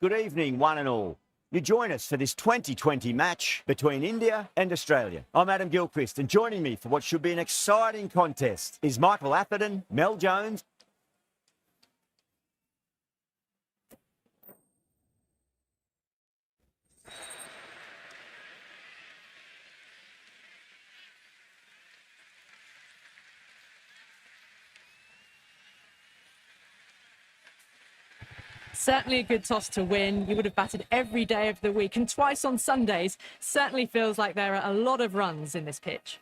Good evening, one and all. You join us for this 2020 match between India and Australia. I'm Adam Gilchrist, and joining me for what should be an exciting contest is Michael Atherton, Mel Jones. Certainly a good toss to win. You would have batted every day of the week and twice on Sundays. Certainly feels like there are a lot of runs in this pitch.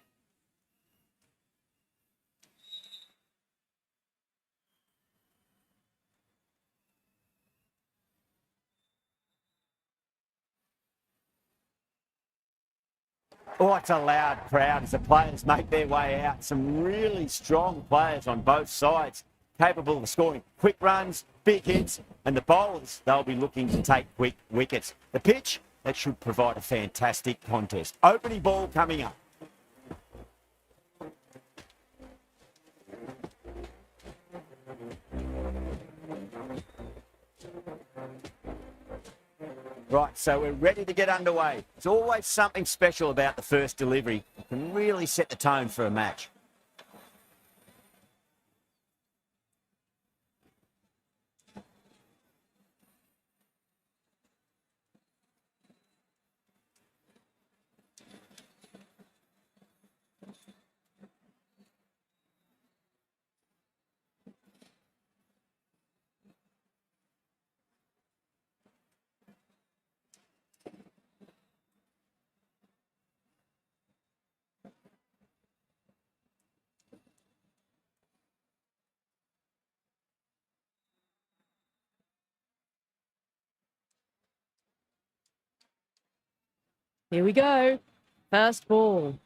Oh, it's a loud crowd as the players make their way out. Some really strong players on both sides, capable of scoring quick runs, big hits, and the bowlers, they'll be looking to take quick wickets. The pitch, that should provide a fantastic contest. Opening ball coming up. Right, so we're ready to get underway. There's always something special about the first delivery. It can really set the tone for a match. Here we go. First ball.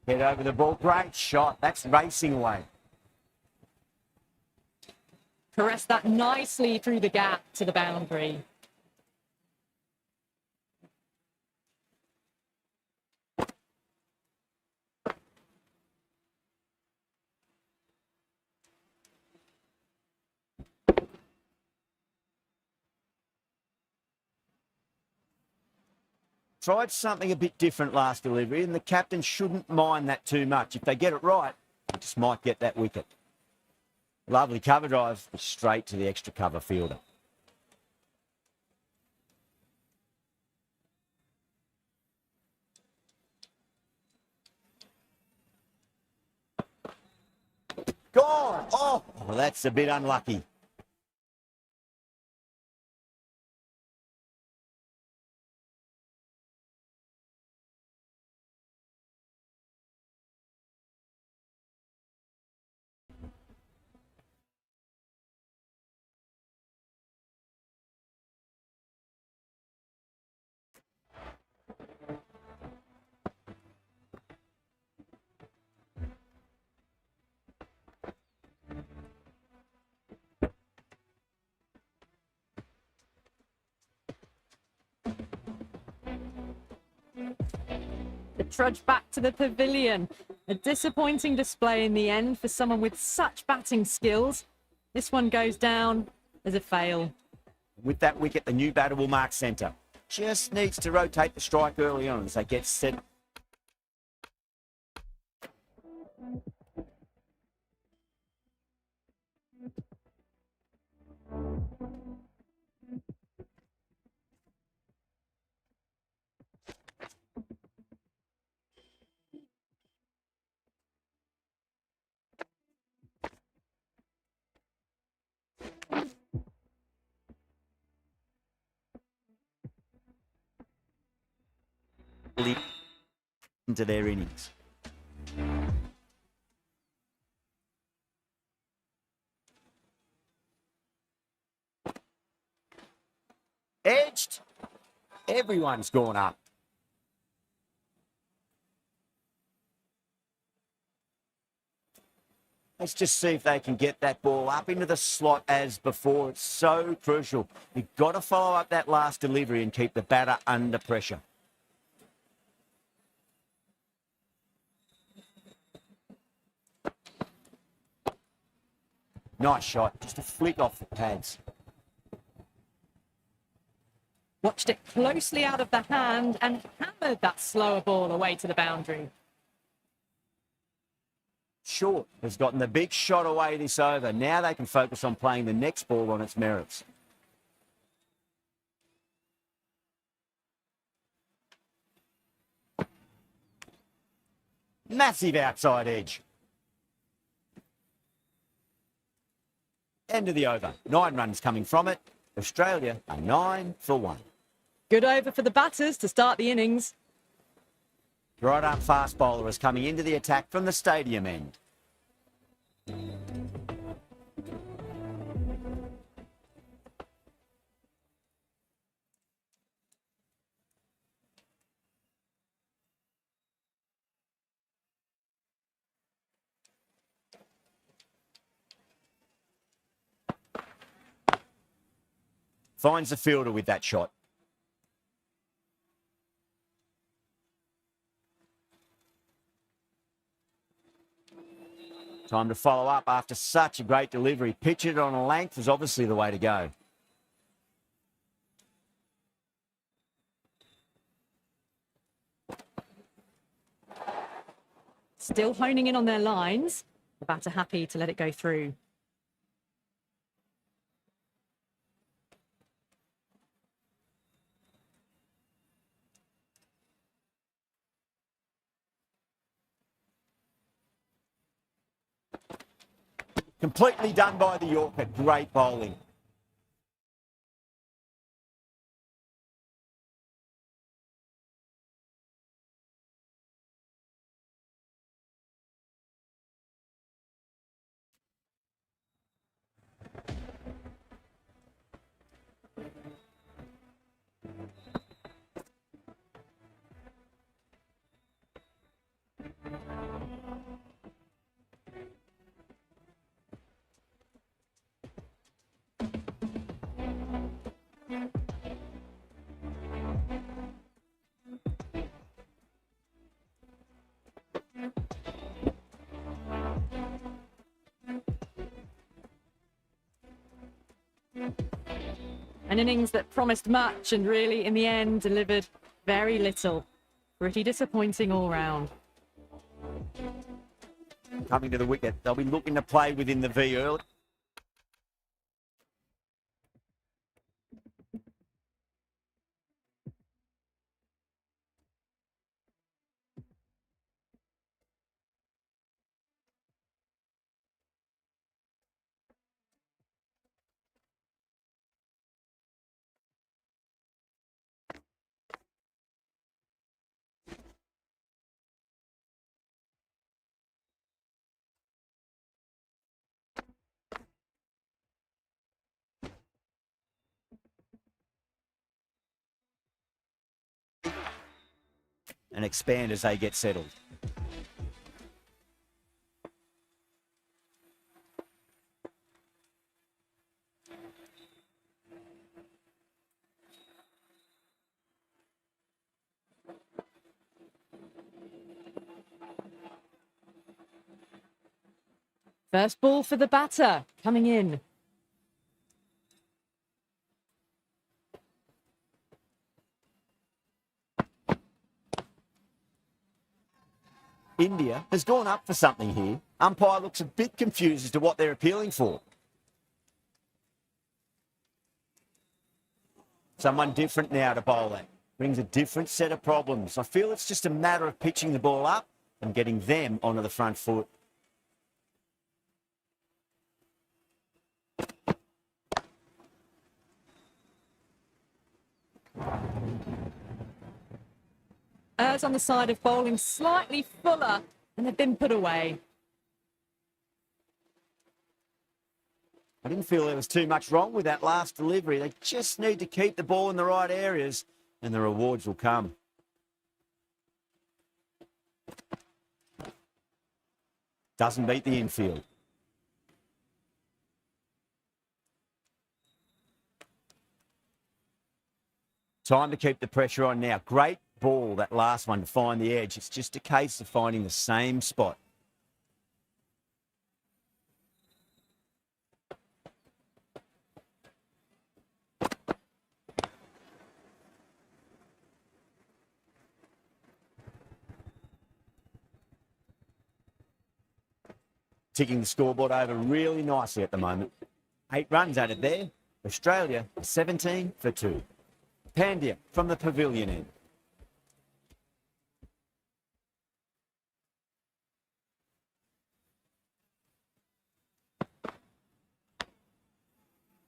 Head over the ball. Great shot. That's racing away. Caress that nicely through the gap to the boundary. Tried something a bit different last delivery, and the captain shouldn't mind that too much. If they get it right, they just might get that wicket. Lovely cover drive, straight to the extra cover fielder. Gone! Oh, well, that's a bit unlucky. The trudge back to the pavilion. A disappointing display in the end for someone with such batting skills. This one goes down as a fail. With that wicket, the new batter will mark centre. Just needs to rotate the strike early on as they get set. Into their innings. Edged. Everyone's gone up. Let's just see if they can get that ball up into the slot as before. It's so crucial. You've got to follow up that last delivery and keep the batter under pressure. Nice shot. Just a flick off the pads. Watched it closely out of the hand and hammered that slower ball away to the boundary. Short has gotten the big shot away this over. Now they can focus on playing the next ball on its merits. Massive outside edge. End of the over. 9 runs coming from it. Australia are 9 for 1. Good over for the batters to start the innings. Right arm fast bowler is coming into the attack from the stadium end. Finds the fielder with that shot. Time to follow up after such a great delivery. Pitch it on a length is obviously the way to go. Still honing in on their lines. The batter happy to let it go through. Completely done by the Yorker. Great bowling. An innings that promised much and really, in the end, delivered very little. Pretty disappointing all round. Coming to the wicket. They'll be looking to play within the V early. And expand as they get settled. First ball for the batter coming in. India has gone up for something here. Umpire looks a bit confused as to what they're appealing for. Someone different now to bowl at. Brings a different set of problems. I feel it's just a matter of pitching the ball up and getting them onto the front foot. Errs on the side of bowling slightly fuller, and they've been put away. I didn't feel there was too much wrong with that last delivery. They just need to keep the ball in the right areas and the rewards will come. Doesn't beat the infield. Time to keep the pressure on now. Great ball, that last one, to find the edge. It's just a case of finding the same spot. Ticking the scoreboard over really nicely at the moment. 8 runs added there. Australia 17 for 2. Pandya from the pavilion end.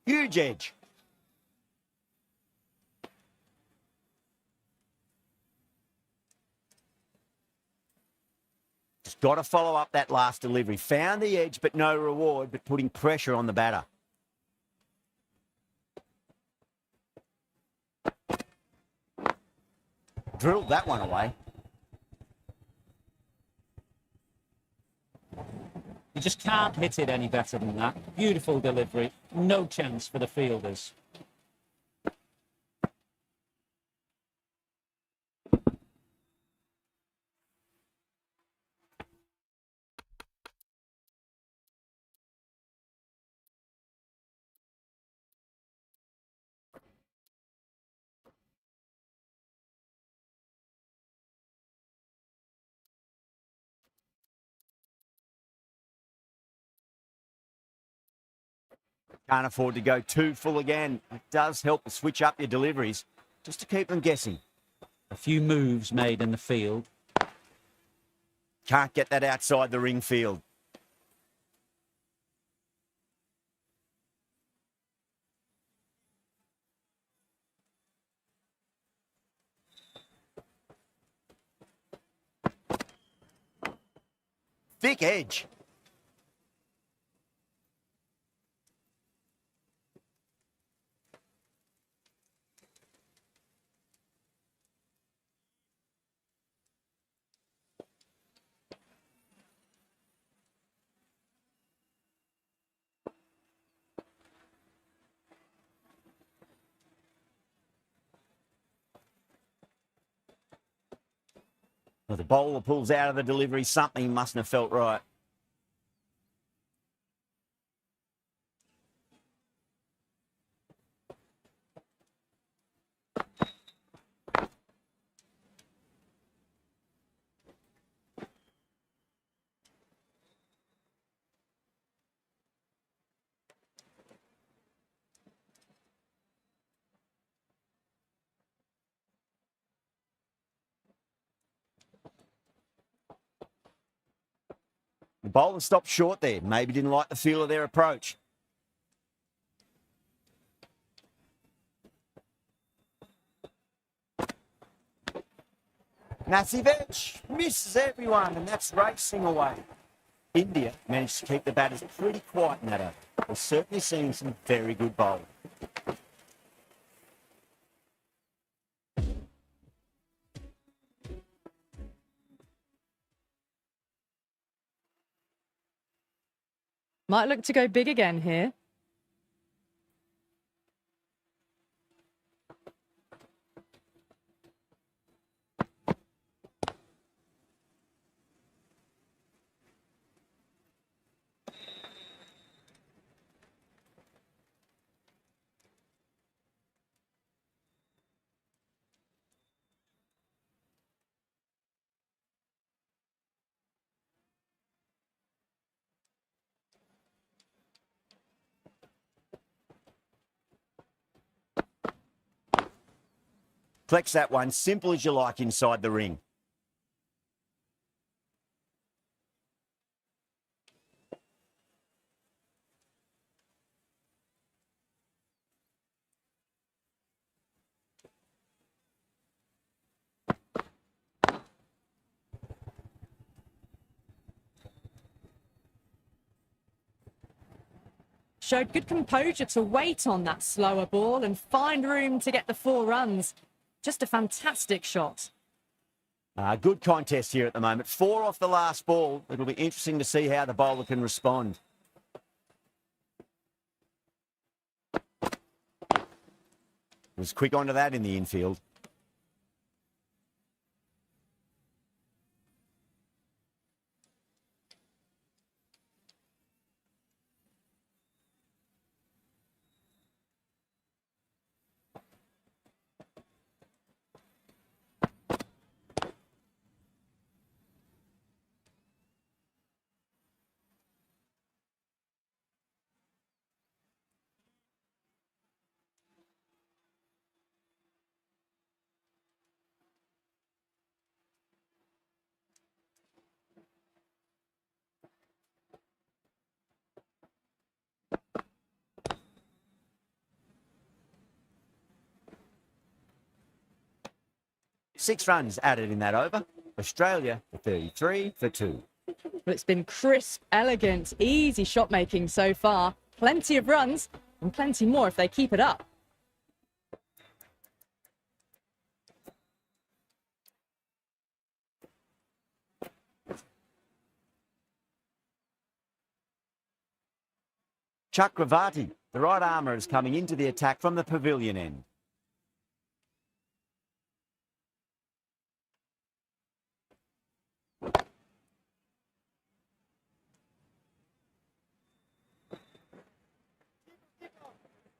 Huge edge. Just got to follow up that last delivery. Found the edge, but no reward, but putting pressure on the batter. Drilled that one away. You just can't hit it any better than that. Beautiful delivery. No chance for the fielders. Can't afford to go too full again. It does help to switch up your deliveries, just to keep them guessing. A few moves made in the field. Can't get that outside the ring field. Thick edge. Well, the bowler pulls out of the delivery. Something mustn't have felt right. The bowler stopped short there. Maybe didn't like the feel of their approach. Massive edge. Misses everyone, and that's racing away. India managed to keep the batters pretty quiet in that over. We're certainly seeing some very good bowling. Might look to go big again here. Flex that one, simple as you like inside the ring. Showed good composure to wait on that slower ball and find room to get the 4 runs. Just a fantastic shot. Good contest here at the moment. 4 off the last ball. It'll be interesting to see how the bowler can respond. Was quick onto that in the infield. Six runs added in that over. Australia for 33 for 2. But it's been crisp, elegant, easy shot making so far. Plenty of runs and plenty more if they keep it up. Chakravarti, the right armour, is coming into the attack from the pavilion end.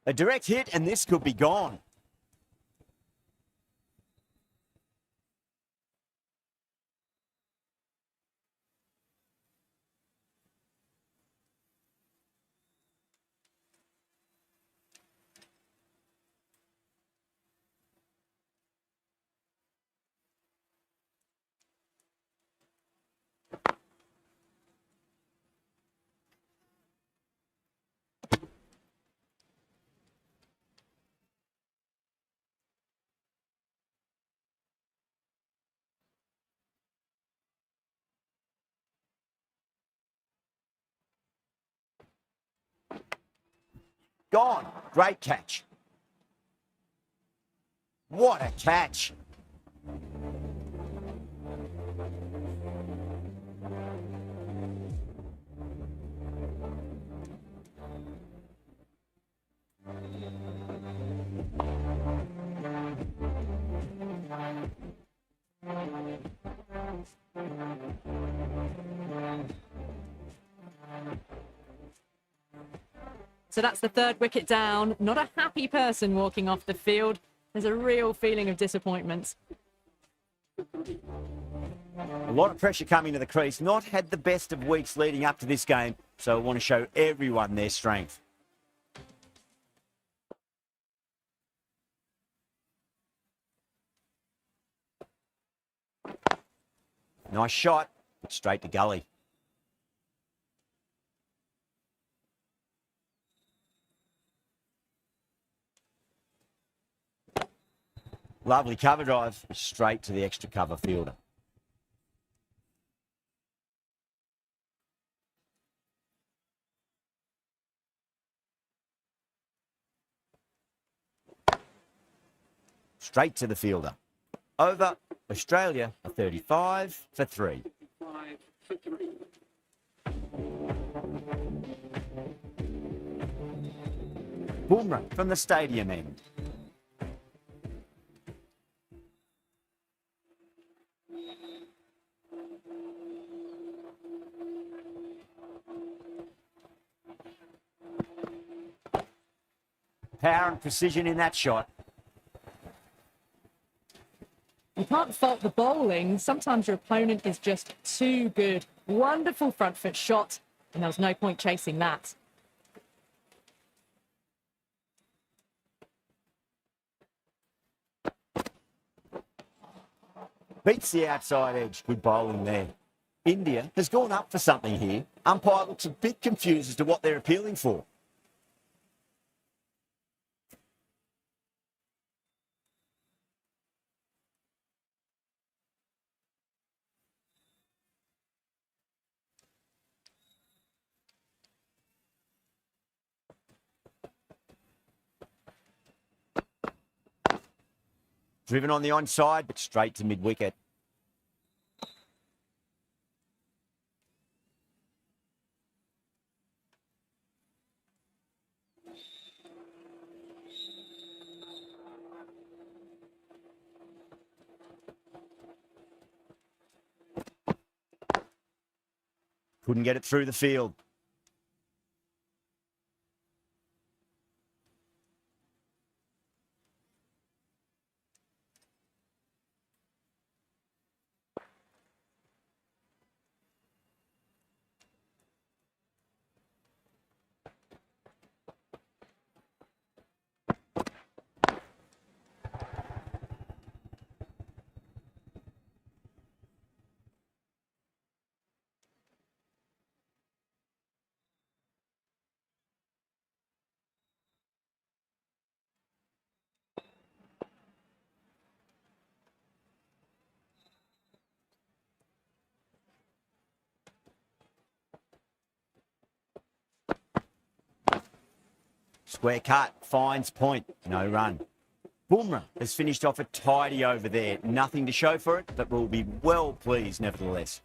A direct hit and this could be gone. Gone. Great catch. What a catch. So that's the 3rd wicket down. Not a happy person walking off the field. There's a real feeling of disappointment. A lot of pressure coming to the crease. Not had the best of weeks leading up to this game, so I want to show everyone their strength. Nice shot, but straight to gully. Lovely cover drive, straight to the extra cover fielder. Straight to the fielder. Over. Australia for 35 for 3. Boomerang from the stadium end. Power and precision in that shot. You can't fault the bowling. Sometimes your opponent is just too good. Wonderful front foot shot, and there was no point chasing that. Beats the outside edge. Good bowling there. India has gone up for something here. Umpire looks a bit confused as to what they're appealing for. Driven on the onside, but straight to mid-wicket. Couldn't get it through the field. Square cut, finds point, no run. Bumrah has finished off a tidy over there. Nothing to show for it, but will be well pleased nevertheless.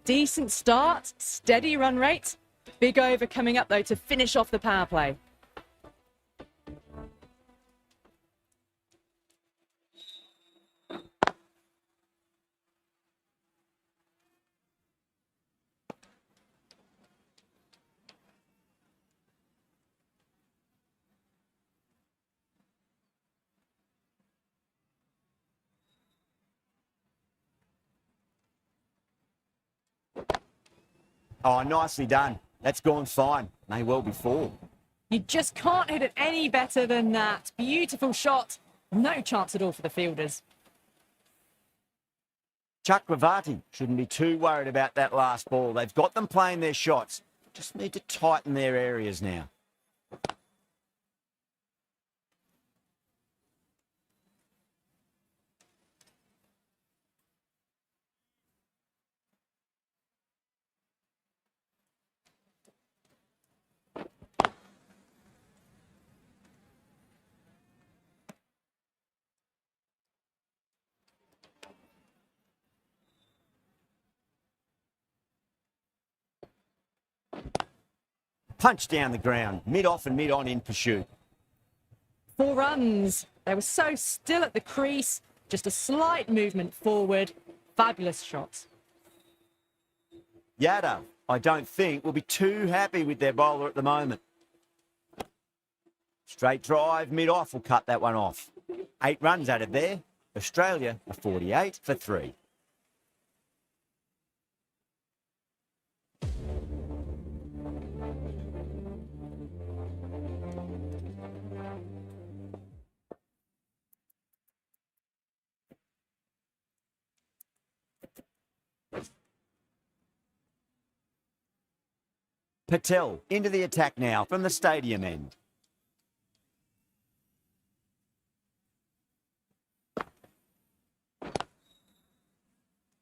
Decent start, steady run rate. Big over coming up though to finish off the power play. Oh, nicely done. That's gone fine. May well be four. You just can't hit it any better than that. Beautiful shot. No chance at all for the fielders. Chakravarti shouldn't be too worried about that last ball. They've got them playing their shots. Just need to tighten their areas now. Punch down the ground, mid-off and mid-on in pursuit. 4 runs. They were so still at the crease. Just a slight movement forward. Fabulous shots. Yadav, I don't think, will be too happy with their bowler at the moment. Straight drive, mid-off will cut that one off. 8 runs added there. Australia are 48 for 3. Patel into the attack now from the stadium end.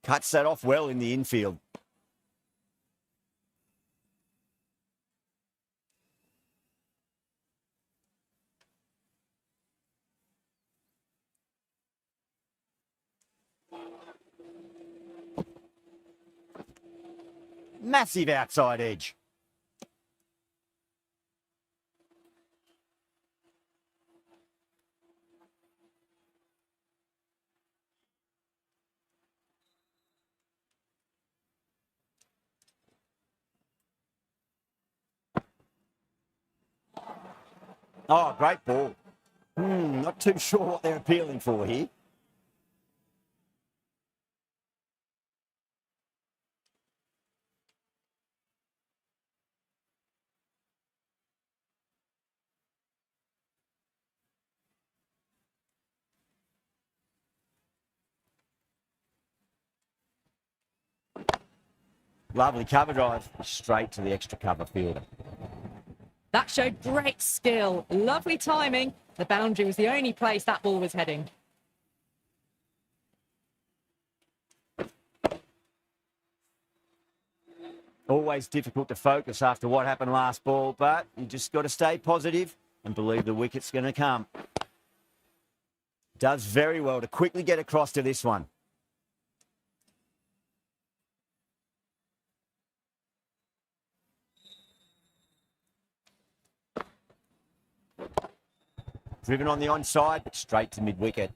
Cuts that off well in the infield. Massive outside edge. Oh, great ball. Not too sure what they're appealing for here. Lovely cover drive, straight to the extra cover fielder. That showed great skill. Lovely timing. The boundary was the only place that ball was heading. Always difficult to focus after what happened last ball, but you just got to stay positive and believe the wicket's going to come. Does very well to quickly get across to this one. Driven on the onside, but straight to mid-wicket.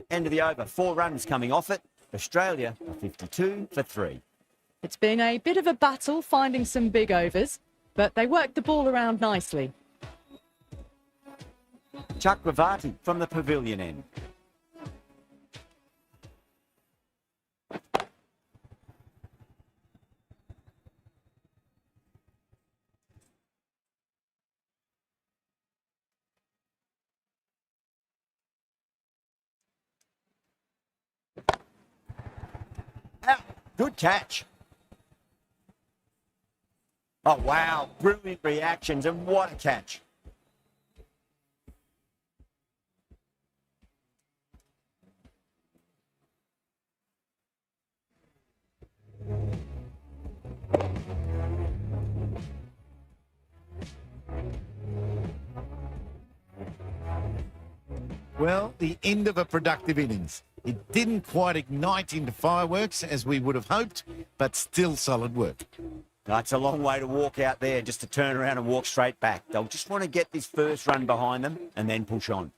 End of the over, 4 runs coming off it. Australia are 52 for 3. It's been a bit of a battle finding some big overs, but they worked the ball around nicely. Chakravarti from the pavilion end. Out. Good catch. Oh, wow. Brilliant reactions, and what a catch. Well, the end of a productive innings. It didn't quite ignite into fireworks as we would have hoped, but still solid work. That's a long way to walk out there just to turn around and walk straight back. They'll just want to get this first run behind them and then push on.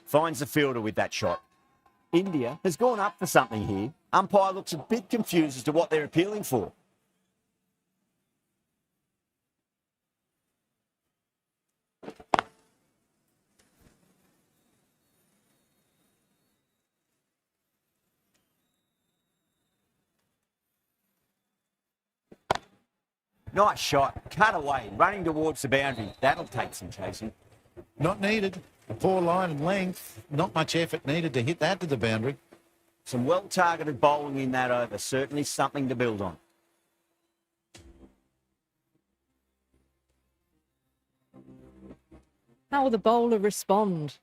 Finds the fielder with that shot. India has gone up for something here. Umpire looks a bit confused as to what they're appealing for. Nice shot. Cut away. Running towards the boundary. That'll take some chasing. Not needed. A poor line and length. Not much effort needed to hit that to the boundary. Some well-targeted bowling in that over. Certainly something to build on. How will the bowler respond?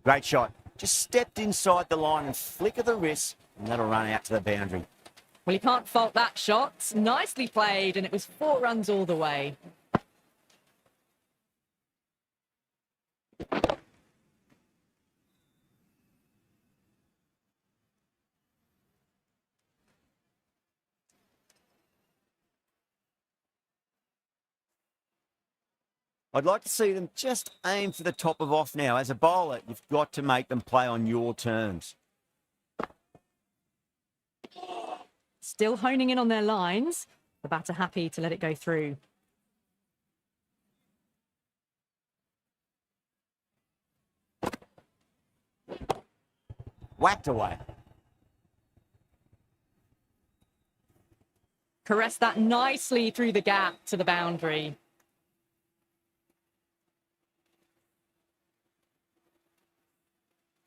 Great shot. Just stepped inside the line and flick of the wrist, and that'll run out to the boundary. Well, you can't fault that shot. Nicely played, and it was 4 runs all the way. I'd like to see them just aim for the top of off now. As a bowler, you've got to make them play on your terms. Still honing in on their lines. The batter happy to let it go through. Whacked away. Caressed that nicely through the gap to the boundary.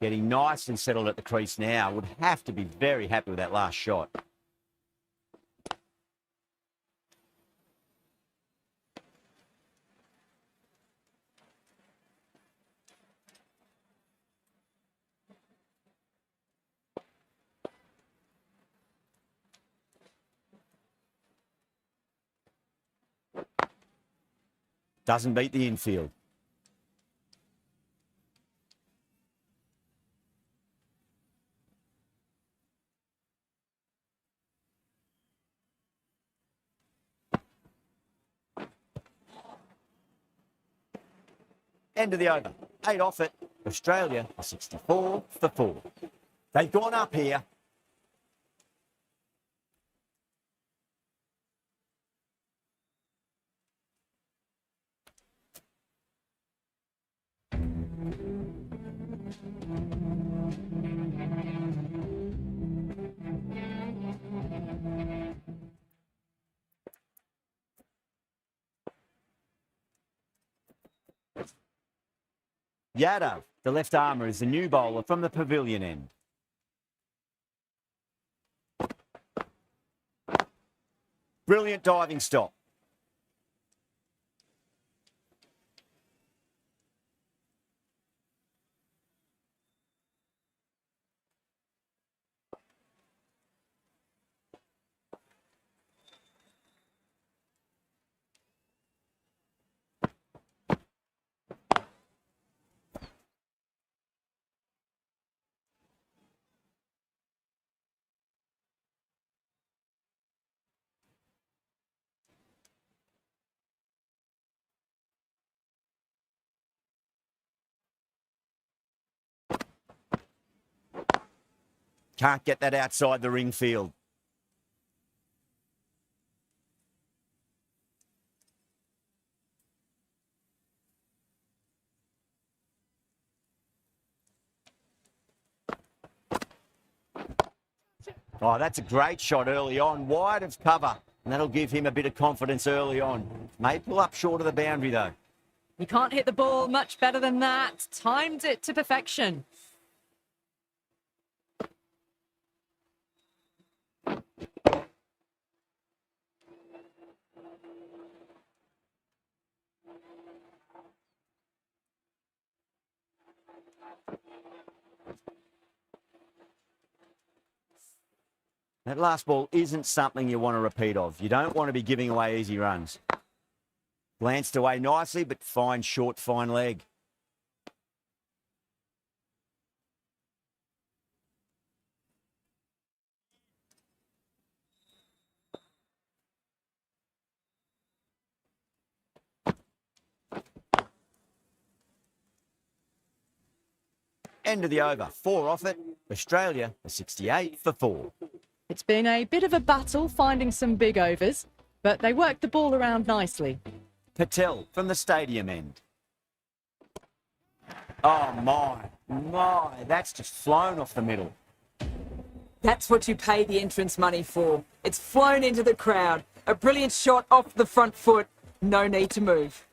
Getting nice and settled at the crease now. Would have to be very happy with that last shot. Doesn't beat the infield. End of the over. 8 off it. Australia are 64 for 4. They've gone up here. Yadav, the left armour, is the new bowler from the pavilion end. Brilliant diving stop. Can't get that outside the ring field. Oh, that's a great shot early on, wide of cover, and that'll give him a bit of confidence early on. May pull up short of the boundary though. You can't hit the ball much better than that. Timed it to perfection. That last ball isn't something you want to repeat of. You don't want to be giving away easy runs. Glanced away nicely, but fine short, fine leg. End of the over. 4 off it. Australia are 68 for 4. It's been a bit of a battle finding some big overs, but they worked the ball around nicely. Patel from the stadium end. Oh my, that's just flown off the middle. That's what you pay the entrance money for. It's flown into the crowd. A brilliant shot off the front foot. No need to move.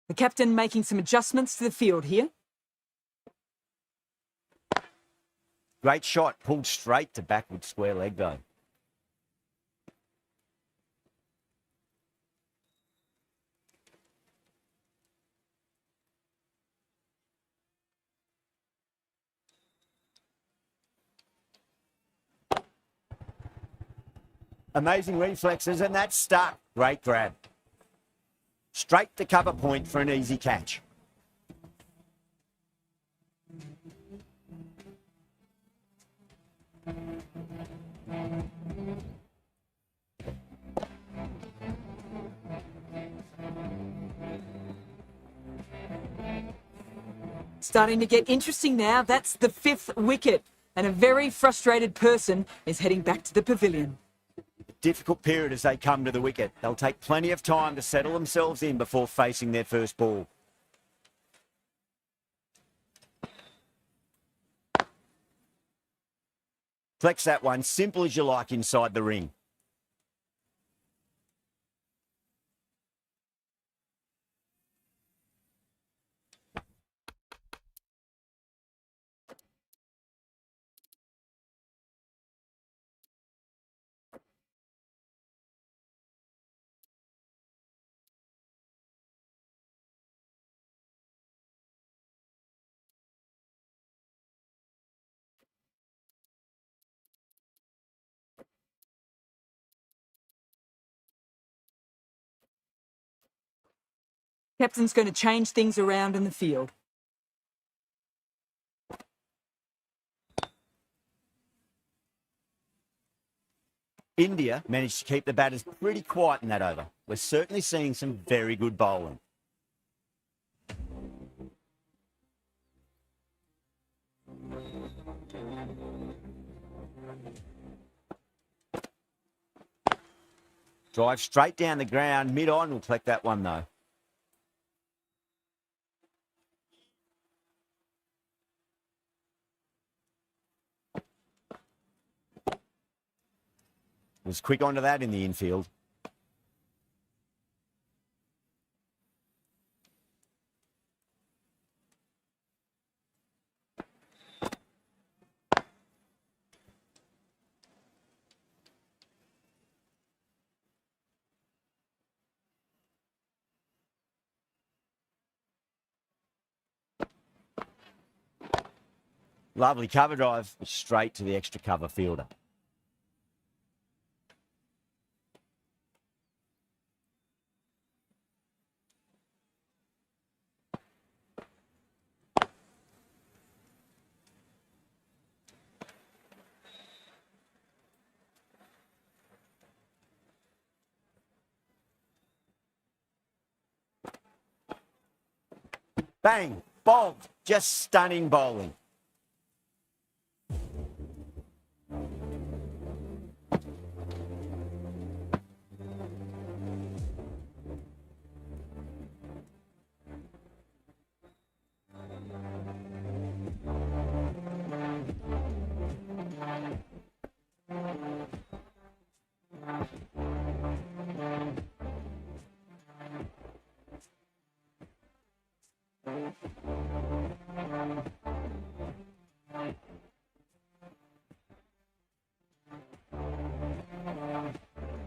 The captain making some adjustments to the field here. Great shot, pulled straight to backward square leg though. Amazing reflexes, and that's stuck. Great grab. Straight to cover point for an easy catch. Starting to get interesting now. That's the 5th wicket. And a very frustrated person is heading back to the pavilion. Difficult period as they come to the wicket. They'll take plenty of time to settle themselves in before facing their first ball. Flex that one, simple as you like inside the ring. Captain's going to change things around in the field. India managed to keep the batters pretty quiet in that over. We're certainly seeing some very good bowling. Drive straight down the ground, mid-on will collect that one though. Was quick onto that in the infield. Lovely cover drive, straight to the extra cover fielder. Bang, bowled, just stunning bowling.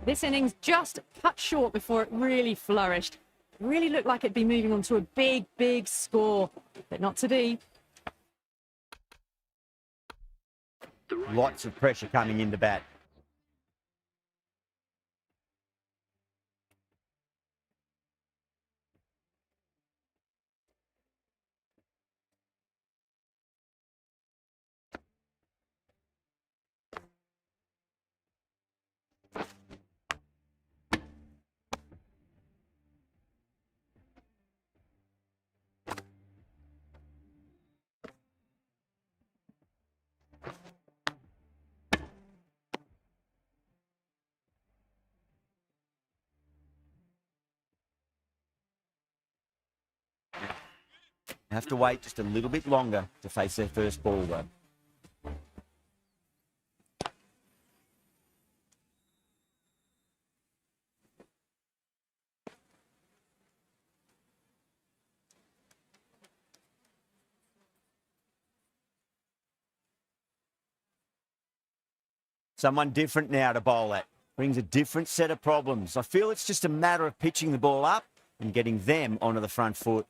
This innings just cut short before it really flourished. Really looked like it'd be moving on to a big, big score, but not to be. Lots of pressure coming into bat. Have to wait just a little bit longer to face their first ball though. Someone different now to bowl at. Brings a different set of problems. I feel it's just a matter of pitching the ball up and getting them onto the front foot.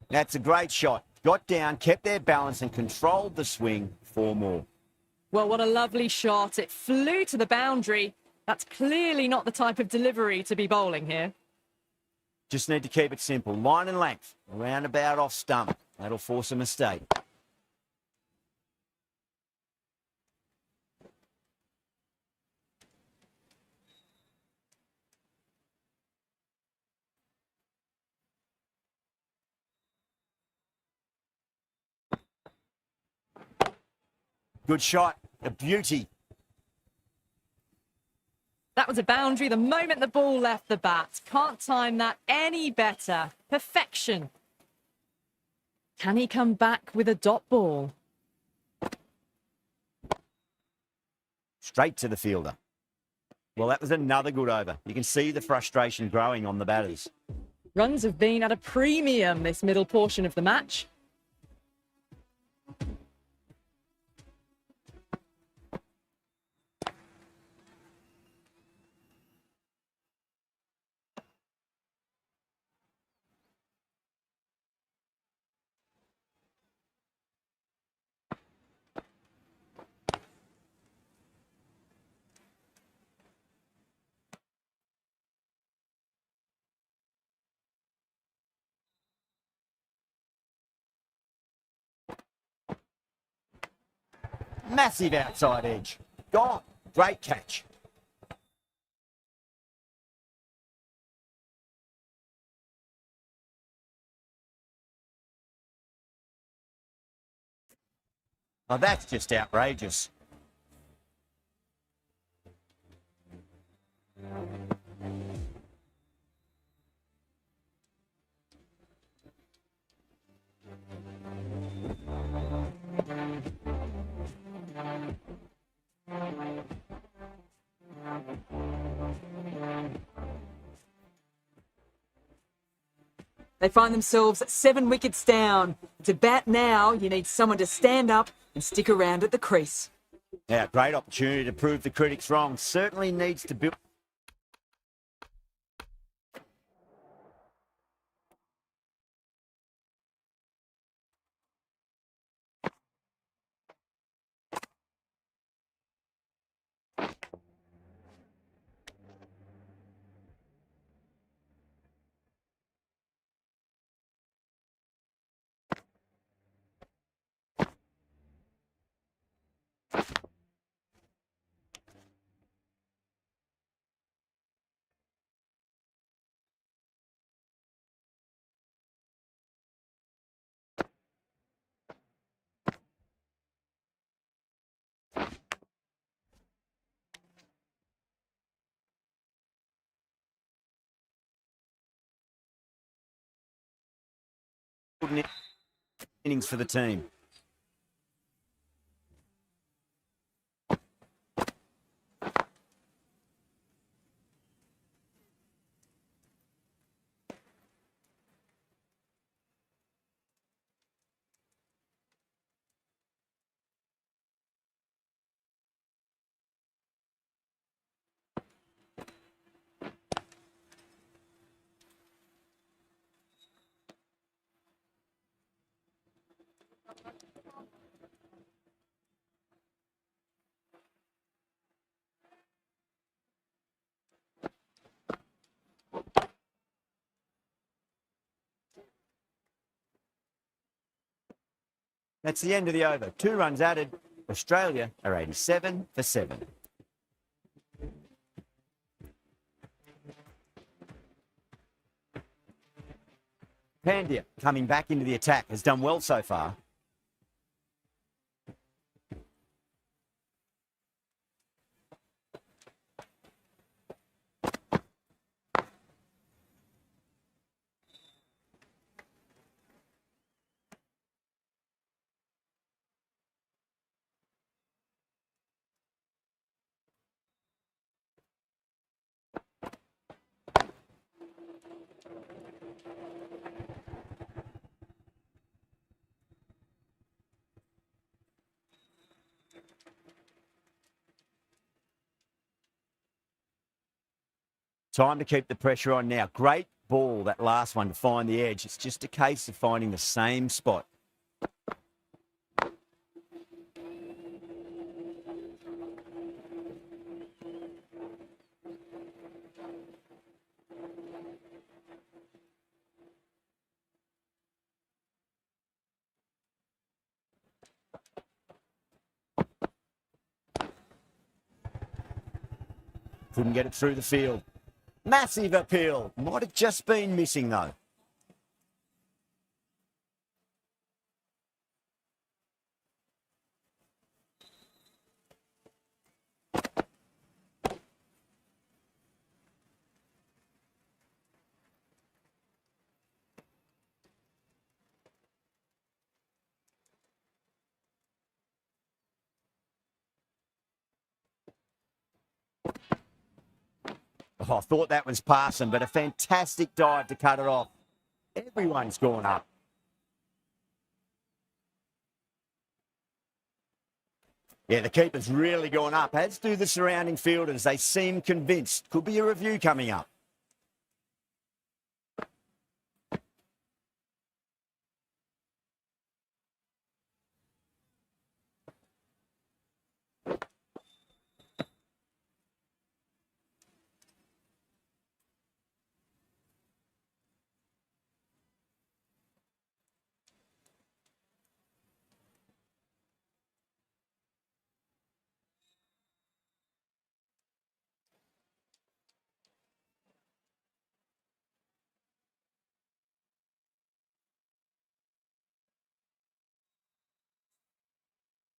That's a great shot. Got down, kept their balance and controlled the swing. 4 more. Well, what a lovely shot. It flew to the boundary. That's clearly not the type of delivery to be bowling here. Just need to keep it simple. Line and length. Around about off stump. That'll force a mistake. Good shot. A beauty. That was a boundary the moment the ball left the bat. Can't time that any better. Perfection. Can he come back with a dot ball? Straight to the fielder. Well, that was another good over. You can see the frustration growing on the batters. Runs have been at a premium this middle portion of the match. Massive outside edge. Gone. Great catch. Oh, that's just outrageous. They find themselves 7 wickets down. To bat now, you need someone to stand up and stick around at the crease. Yeah, great opportunity to prove the critics wrong. Certainly needs to build. Innings for the team. That's the end of the over. 2 runs added. Australia are 87 for 7. Pandya coming back into the attack has done well so far. Time to keep the pressure on now. Great ball, that last one, to find the edge. It's just a case of finding the same spot. Couldn't get it through the field. Massive appeal. Might have just been missing though. Oh, I thought that was passing, but a fantastic dive to cut it off. Everyone's gone up. Yeah, the keeper's really gone up, as do the surrounding fielders. They seem convinced. Could be a review coming up.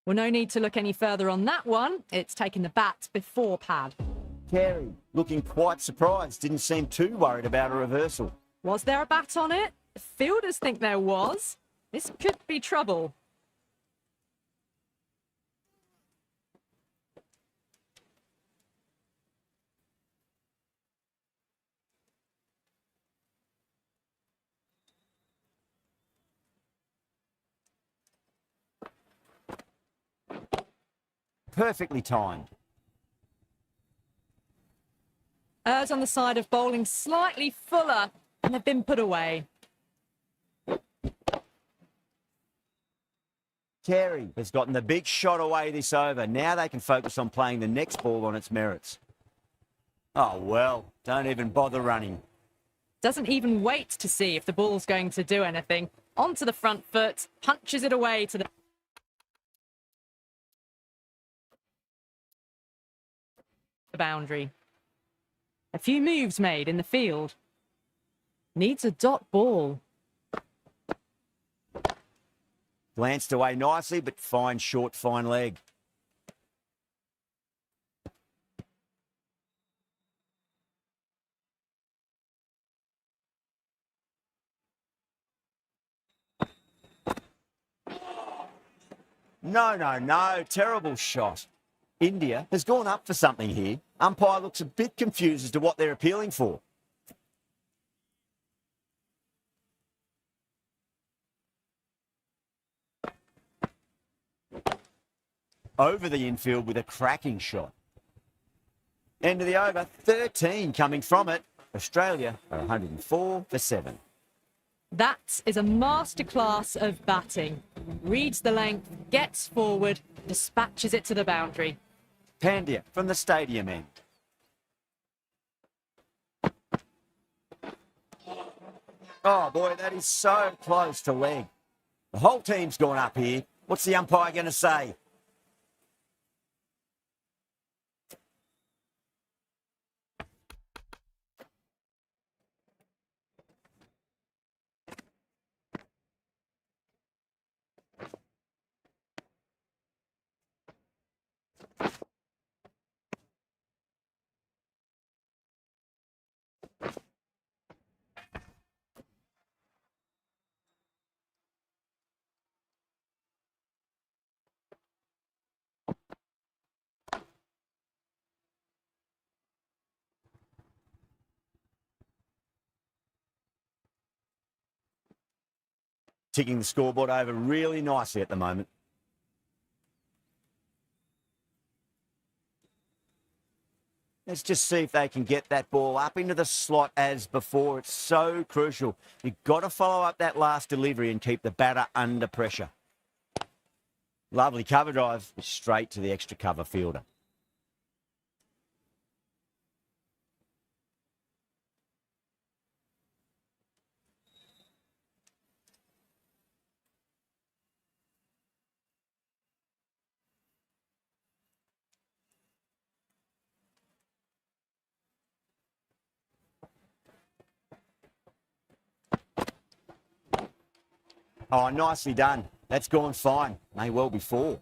Well, no need to look any further on that one. It's taken the bat before pad. Carey looking quite surprised, didn't seem too worried about a reversal. Was there a bat on it? The fielders think there was. This could be trouble. Perfectly timed. Errs on the side of bowling slightly fuller, and they've been put away. Carey has gotten the big shot away this over. Now they can focus on playing the next ball on its merits. Oh, well, don't even bother running. Doesn't even wait to see if the ball's going to do anything. Onto the front foot, punches it away to the boundary. A few moves made in the field. Needs a dot ball. Glanced away nicely, but fine short, fine leg. No. Terrible shot. India has gone up for something here. Umpire looks a bit confused as to what they're appealing for. Over the infield with a cracking shot. End of the over, 13 coming from it. Australia are 104 for 7. That is a masterclass of batting. Reads the length, gets forward, dispatches it to the boundary. Pandya from the stadium end. Oh boy, that is so close to leg. The whole team's gone up here. What's the umpire going to say? Ticking the scoreboard over really nicely at the moment. Let's just see if they can get that ball up into the slot as before. It's so crucial. You've got to follow up that last delivery and keep the batter under pressure. Lovely cover drive, straight to the extra cover fielder. Oh, nicely done. That's gone fine. May well be 4.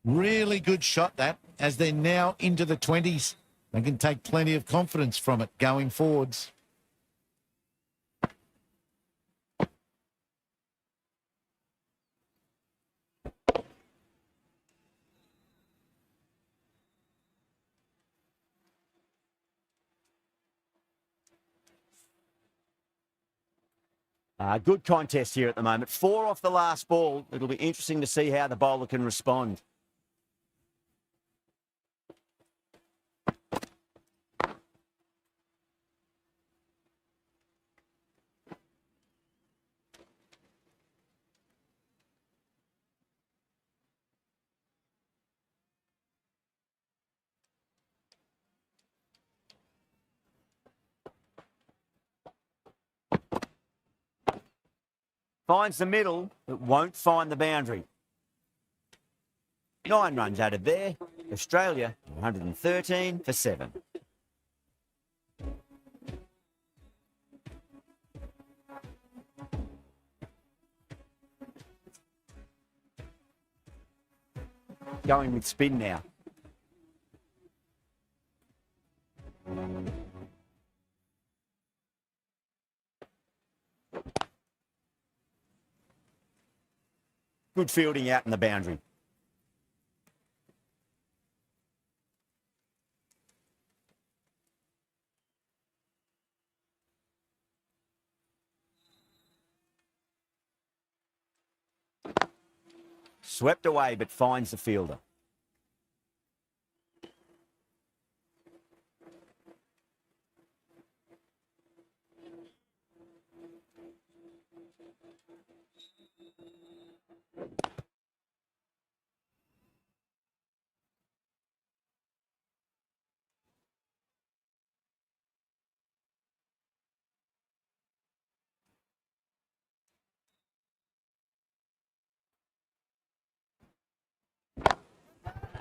Really good shot that, as they're now into the 20s. They can take plenty of confidence from it going forwards. Good contest here at the moment. 4 off the last ball. It'll be interesting to see how the bowler can respond. Finds the middle, but won't find the boundary. 9 runs added there. Australia, 113 for 7. going with spin now. Good fielding out in the boundary. Swept away, but finds the fielder.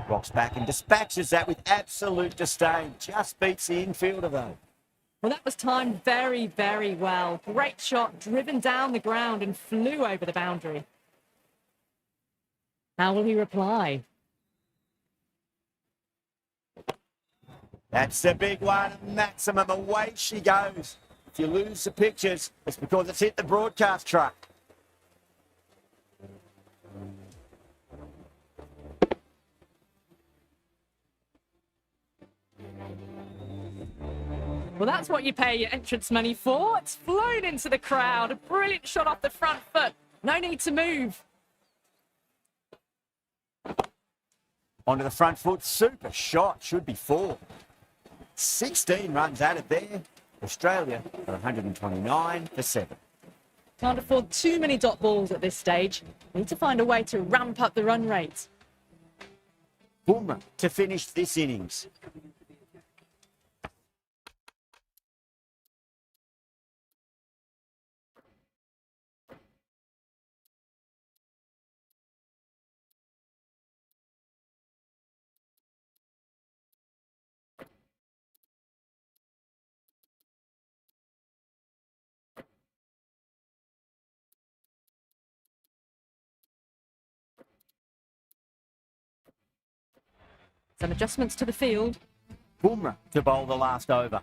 Rocks back and dispatches that with absolute disdain. Just beats the infielder though. Well, that was timed very, very well. Great shot, driven down the ground and flew over the boundary. How will he reply? That's the big one. Maximum. Away she goes. If you lose the pictures, it's because it's hit the broadcast truck. Well, that's what you pay your entrance money for. It's flown into the crowd. A brilliant shot off the front foot. No need to move. Onto the front foot. Super shot. Should be 4. 16 runs added there. Australia are 129 for 7. Can't afford too many dot balls at this stage. Need to find a way to ramp up the run rate. Boomer to finish this innings. Some adjustments to the field. Boomer to bowl the last over.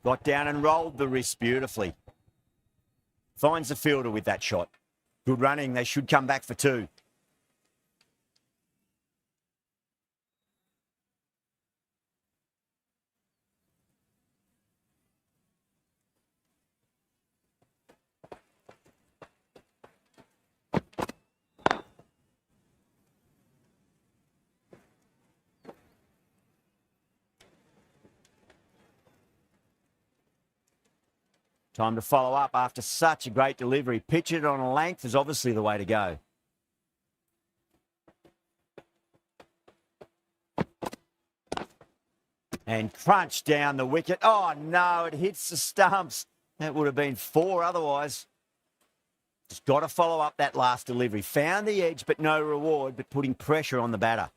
Got down and rolled the wrist beautifully. Finds the fielder with that shot. Good running. They should come back for 2. Time to follow up after such a great delivery. Pitch it on a length is obviously the way to go. And crunch down the wicket. Oh, no, it hits the stumps. That would have been 4 otherwise. Just got to follow up that last delivery. Found the edge, but no reward, but putting pressure on the batter.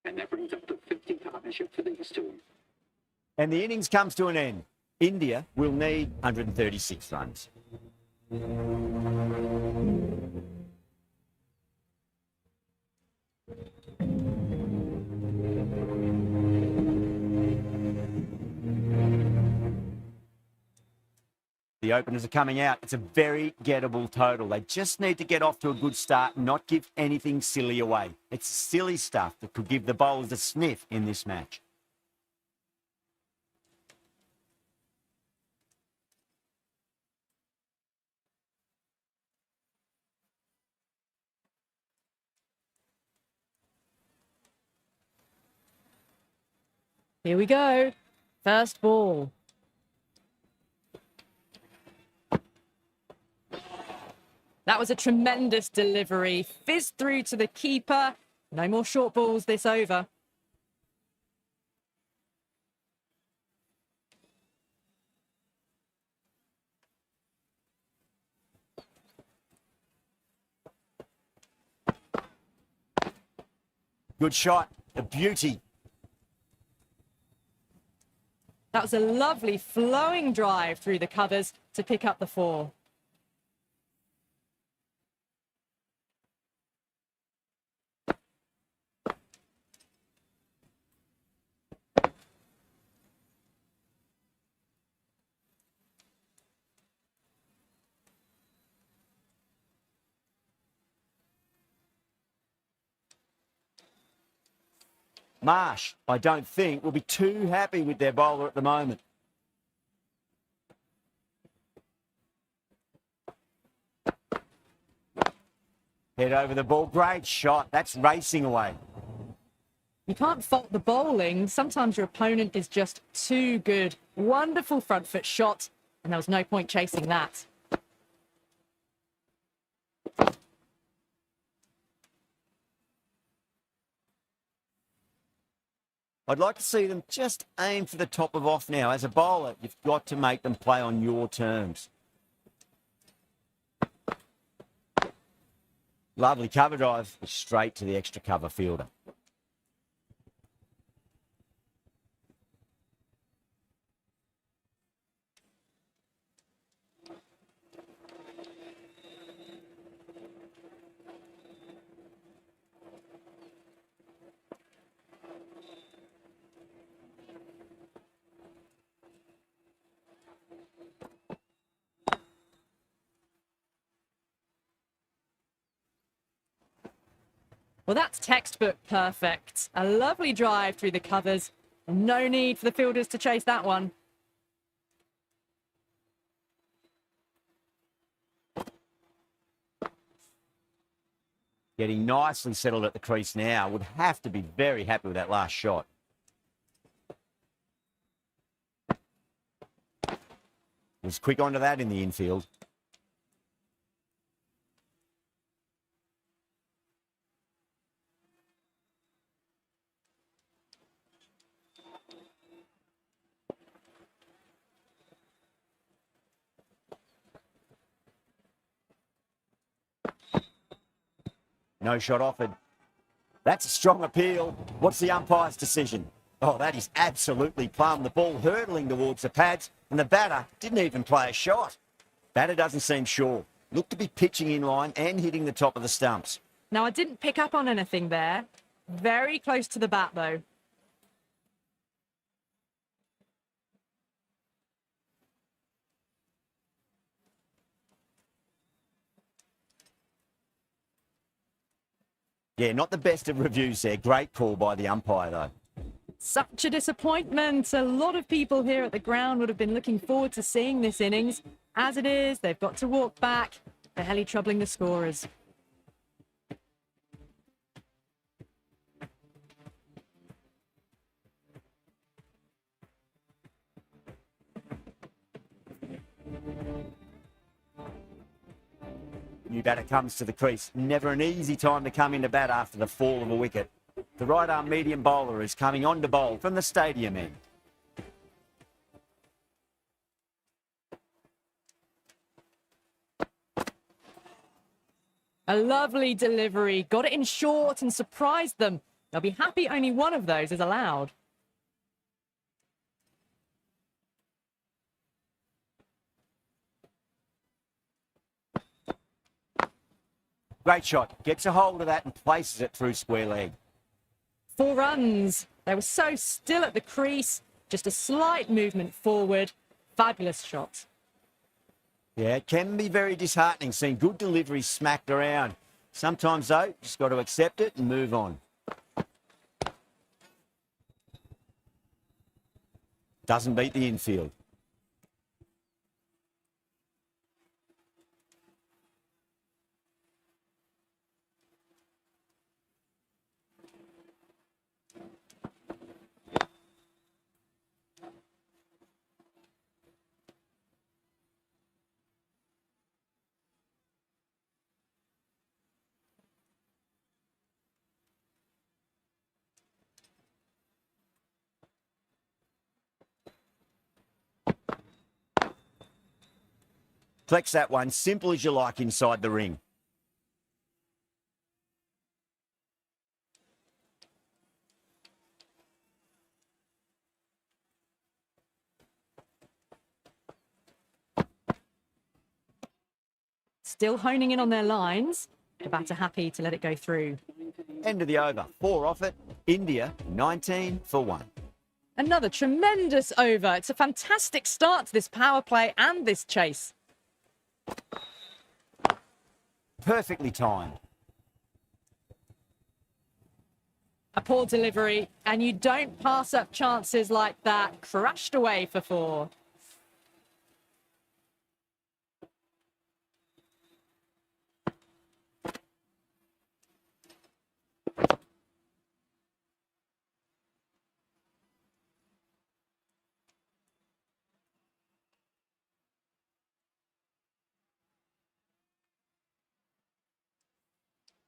And that brings up the 50 partnership for these two. And the innings comes to an end. India will need 136 runs. The openers are coming out. It's a very gettable total. They just need to get off to a good start and not give anything silly away. It's silly stuff that could give the bowlers a sniff in this match. Here we go. First ball. That was a tremendous delivery. Fizzed through to the keeper. No more short balls this over. Good shot. A beauty. That was a lovely flowing drive through the covers to pick up the 4. Marsh, I don't think, will be too happy with their bowler at the moment. Head over the ball. Great shot. That's racing away. You can't fault the bowling. Sometimes your opponent is just too good. Wonderful front foot shot, and there was no point chasing that. I'd like to see them just aim for the top of off now. As a bowler, you've got to make them play on your terms. Lovely cover drive, straight to the extra cover fielder. Well, that's textbook perfect. A lovely drive through the covers. No need for the fielders to chase that one. Getting nicely settled at the crease now. Would have to be very happy with that last shot. Was quick onto that in the infield. No shot offered. That's a strong appeal. What's the umpire's decision? Oh, that is absolutely plumb. The ball hurtling towards the pads, and the batter didn't even play a shot. Batter doesn't seem sure. Looked to be pitching in line and hitting the top of the stumps. Now, I didn't pick up on anything there. Very close to the bat, though. Yeah, not the best of reviews there. Great call by the umpire, though. Such a disappointment. A lot of people here at the ground would have been looking forward to seeing this innings. As it is, they've got to walk back, barely troubling the scorers. New batter comes to the crease. Never an easy time to come into bat after the fall of a wicket. The right-arm medium bowler is coming on to bowl from the stadium end. A lovely delivery. Got it in short and surprised them. They'll be happy only one of those is allowed. Great shot. Gets a hold of that and places it through square leg. 4 runs. They were so still at the crease. Just a slight movement forward. Fabulous shot. Yeah, it can be very disheartening seeing good deliveries smacked around. Sometimes, though, just got to accept it and move on. Doesn't beat the infield. Flex that one, simple as you like inside the ring. Still honing in on their lines. The batter happy to let it go through. End of the over. 4 off it. India, 19 for 1. Another tremendous over. It's a fantastic start to this power play and this chase. Perfectly timed. A poor delivery, and you don't pass up chances like that. Crashed away for 4.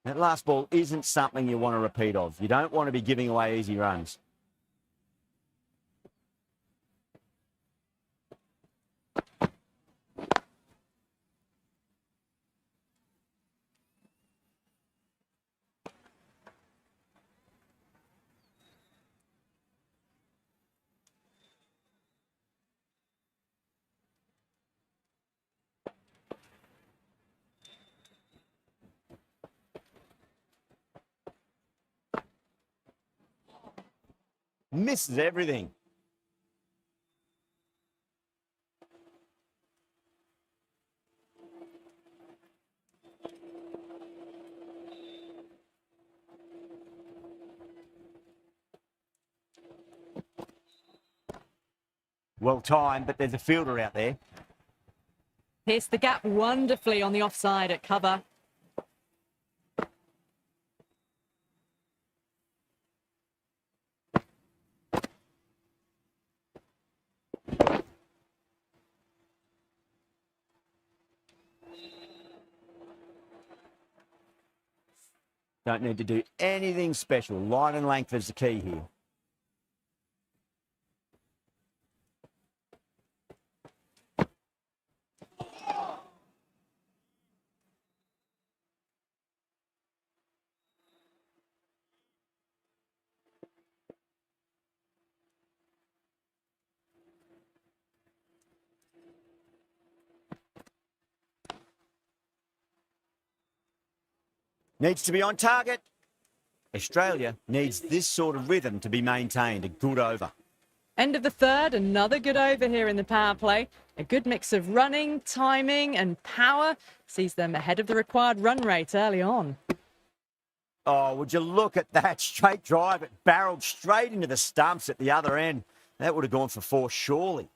That last ball isn't something you want to repeat of. You don't want to be giving away easy runs. Misses everything. Well timed, but there's a fielder out there. Pierced the gap wonderfully on the offside at cover. Don't need to do anything special. Line and length is the key here. Needs to be on target. Australia needs this sort of rhythm to be maintained. A good over. End of the third, another good over here in the power play. A good mix of running, timing and power sees them ahead of the required run rate early on. Oh, would you look at that straight drive? It barreled straight into the stumps at the other end. That would have gone for 4 surely.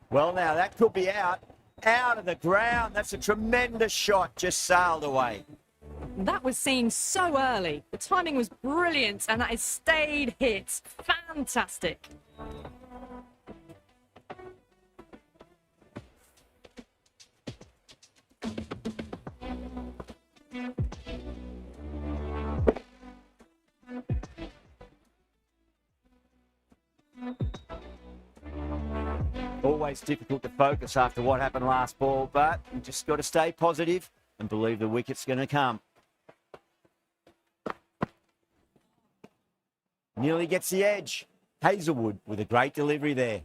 Well, now that could be out of the ground. That's a tremendous shot, just sailed away. That was seen so early. The timing was brilliant and that is stayed hit. Fantastic. Always difficult to focus after what happened last ball, but you just got to stay positive and believe the wicket's going to come. Nearly gets the edge. Hazelwood with a great delivery there.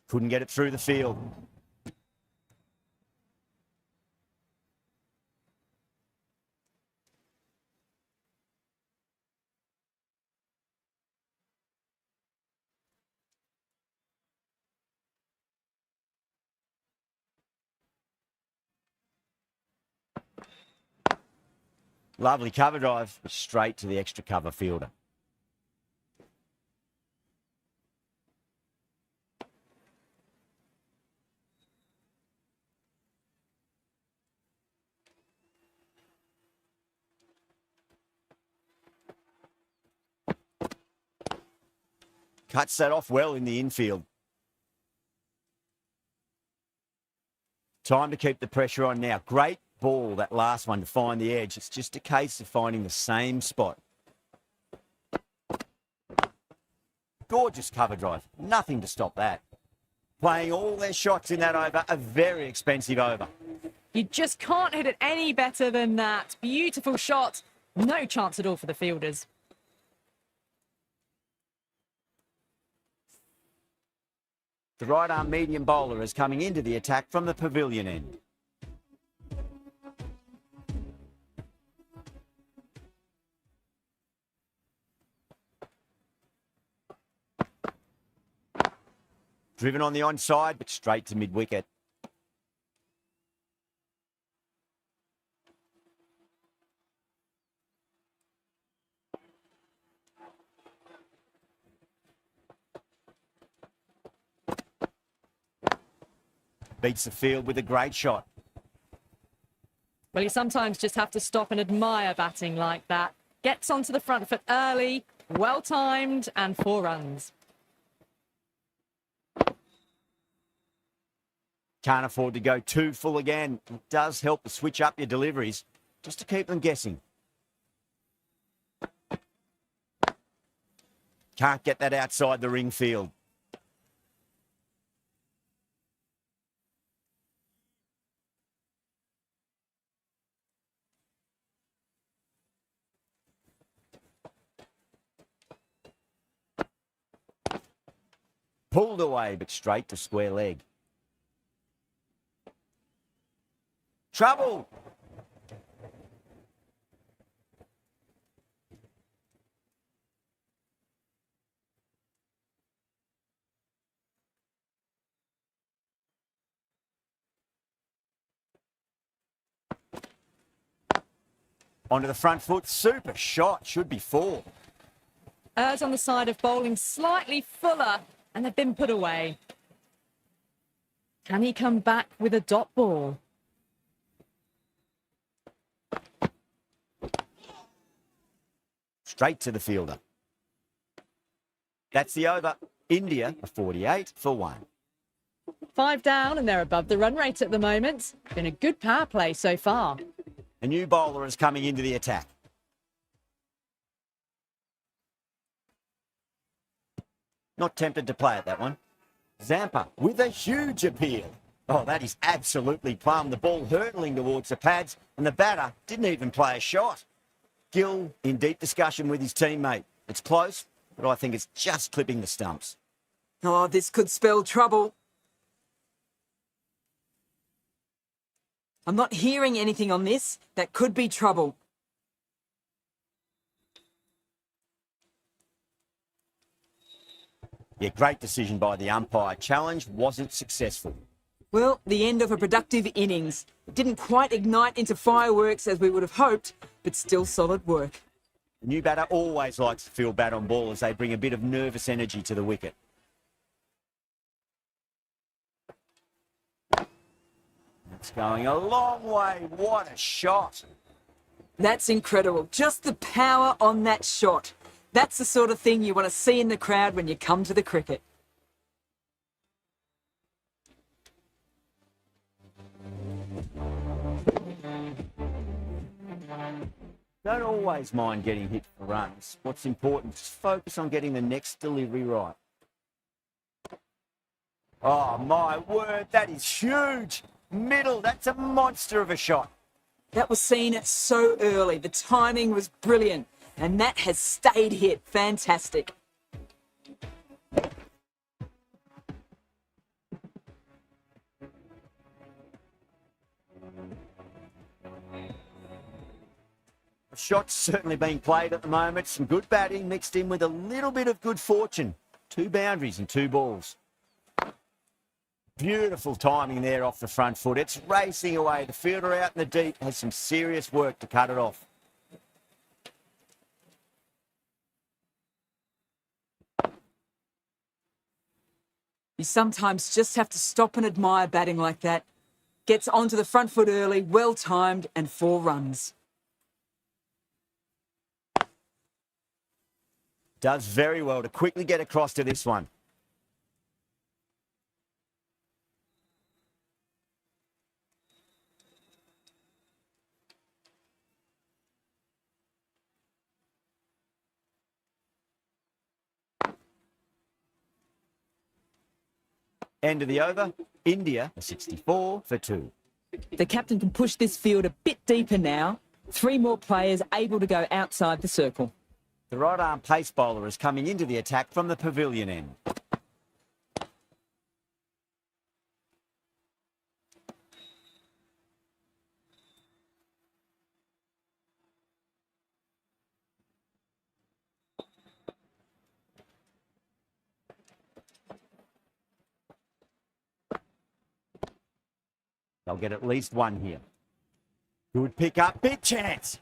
Couldn't get it through the field. Lovely cover drive, straight to the extra cover fielder. Cuts that off well in the infield. Time to keep the pressure on now. Great ball, that last one, to find the edge. It's just a case of finding the same spot. Gorgeous cover drive. Nothing to stop that. Playing all their shots in that over, a very expensive over. You just can't hit it any better than that. Beautiful shot. No chance at all for the fielders. The right arm medium bowler is coming into the attack from the pavilion end. Driven on the onside, but straight to mid-wicket. Beats the field with a great shot. Well, you sometimes just have to stop and admire batting like that. Gets onto the front foot early, well-timed, and 4 runs. Can't afford to go too full again. It does help to switch up your deliveries, just to keep them guessing. Can't get that outside the ring field. Pulled away, but straight to square leg. Trouble! Onto the front foot, super shot, should be 4. Errs on the side of bowling slightly fuller, and they've been put away. Can he come back with a dot ball? Straight to the fielder. That's the over. India are 48 for 1. 5 down, and they're above the run rate at the moment. Been a good power play so far. A new bowler is coming into the attack. Not tempted to play at that one. Zampa with a huge appeal. Oh, that is absolutely plumb. The ball hurtling towards the pads, and the batter didn't even play a shot. Gill in deep discussion with his teammate. It's close, but I think it's just clipping the stumps. Oh, this could spell trouble. I'm not hearing anything on this. That could be trouble. Yeah, great decision by the umpire. Challenge wasn't successful. Well, the end of a productive innings. It didn't quite ignite into fireworks as we would have hoped, but still solid work. The new batter always likes to feel bat on ball as they bring a bit of nervous energy to the wicket. It's going a long way. What a shot. That's incredible. Just the power on that shot. That's the sort of thing you want to see in the crowd when you come to the cricket. Don't always mind getting hit for runs. What's important is focus on getting the next delivery right. Oh, my word, that is huge. Middle, that's a monster of a shot. That was seen so early. The timing was brilliant. And that has stayed hit. Fantastic. shots certainly being played at the moment. Some good batting mixed in with a little bit of good fortune. 2 boundaries and 2 balls. Beautiful timing there off the front foot. It's racing away. The fielder out in the deep has some serious work to cut it off. You sometimes just have to stop and admire batting like that. Gets onto the front foot early, well timed, and 4 runs. Does very well to quickly get across to this one. End of the over, India, a 64 for 2. The captain can push this field a bit deeper now. 3 more players able to go outside the circle. The right-arm pace bowler is coming into the attack from the pavilion end. They'll get at least 1 here. Good pick up, big chance.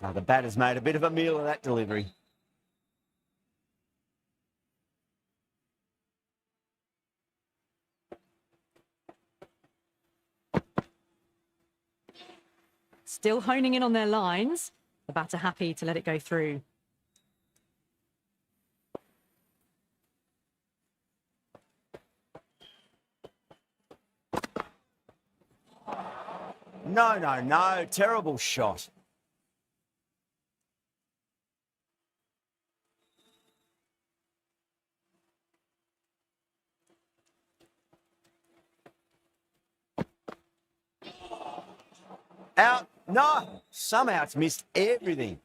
Now the batter's made a bit of a meal of that delivery. Still honing in on their lines. The batter happy to let it go through. No. Terrible shot. Out. No. Somehow it's missed everything.